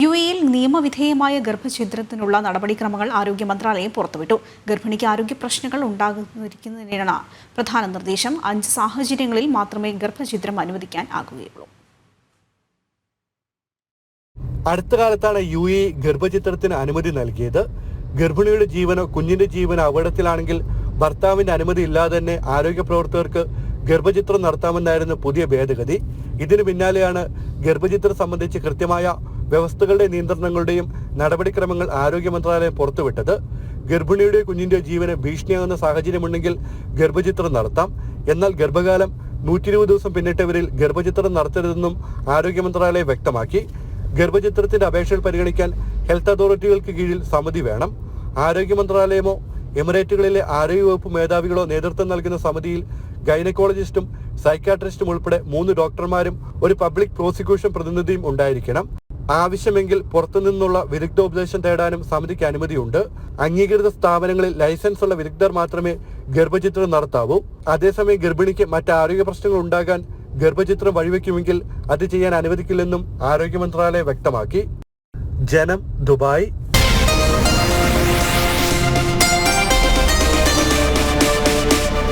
UAE-യിൽ നിയമവിധേയമായ ഗർഭഛിദ്രത്തിനുള്ള നടപടിക്രമങ്ങൾ ആരോഗ്യ മന്ത്രാലയം പുറത്തുവിട്ടു. ഗർഭിണിക്ക് ആരോഗ്യ പ്രശ്നങ്ങൾ ഉണ്ടാകാതിരിക്കുന്നതിനാണ് പ്രധാന നിർദ്ദേശം. 5 സാഹചര്യങ്ങളിൽ മാത്രമേ ഗർഭഛിദ്രം അനുവദിക്കാൻ ആകുകയുള്ളൂ. അടുത്ത കാലത്താണ് UAE ഗർഭഛിദ്രത്തിന് അനുമതി നൽകിയത്. ഗർഭിണിയുടെ ജീവനോ കുഞ്ഞിന്റെ ജീവനോ അപകടത്തിലാണെങ്കിൽ ഭർത്താവിന്റെ അനുമതി ഇല്ലാതെ തന്നെ ആരോഗ്യ പ്രവർത്തകർക്ക് ഗർഭഛിദ്രം നടത്താമെന്നായിരുന്നു പുതിയ ഭേദഗതി. ഇതിനു പിന്നാലെയാണ് ഗർഭഛിദ്രം സംബന്ധിച്ച് കൃത്യമായ വ്യവസ്ഥകളുടെ നിയന്ത്രണങ്ങളുടെയും നടപടിക്രമങ്ങൾ ആരോഗ്യ മന്ത്രാലയം പുറത്തുവിട്ടത്. ഗർഭിണിയുടെ കുഞ്ഞിന്റെ ജീവന് ഭീഷണിയാകുന്ന സാഹചര്യമുണ്ടെങ്കിൽ ഗർഭഛിദ്രം നടത്താം. എന്നാൽ ഗർഭകാലം 120 ദിവസം പിന്നിട്ടവരിൽ ഗർഭഛിദ്രം നടത്തരുതെന്നും ആരോഗ്യ മന്ത്രാലയം വ്യക്തമാക്കി. ഗർഭഛിദ്രത്തിന്റെ അപേക്ഷകൾ പരിഗണിക്കാൻ ഹെൽത്ത് അതോറിറ്റികൾക്ക് കീഴിൽ സമിതി വേണം. ആരോഗ്യ മന്ത്രാലയമോ എമിറേറ്റുകളിലെ ആരോഗ്യവകുപ്പ് മേധാവികളോ നേതൃത്വം നൽകുന്ന സമിതിയിൽ ഗൈനക്കോളജിസ്റ്റും സൈക്കാട്രിസ്റ്റും ഉൾപ്പെടെ 3 ഡോക്ടർമാരും ഒരു പബ്ലിക് പ്രോസിക്യൂഷൻ പ്രതിനിധിയും ഉണ്ടായിരിക്കണം. ആവശ്യമെങ്കിൽ പുറത്തുനിന്നുള്ള വിദഗ്ധോപദേശം തേടാനും സമിതിക്ക് അനുമതിയുണ്ട്. അംഗീകൃത സ്ഥാപനങ്ങളിൽ ലൈസൻസ് ഉള്ള വിദഗ്ധർ മാത്രമേ ഗർഭഛിദ്രം നടത്താവൂ. അതേസമയം ഗർഭിണിക്ക് മറ്റ് ആരോഗ്യ പ്രശ്നങ്ങൾ ഉണ്ടാകാൻ ഗർഭഛിദ്രം വഴിവെക്കുമെങ്കിൽ അത് ചെയ്യാൻ അനുവദിക്കില്ലെന്നും ആരോഗ്യ മന്ത്രാലയം വ്യക്തമാക്കി. ജനം, ദുബായ്.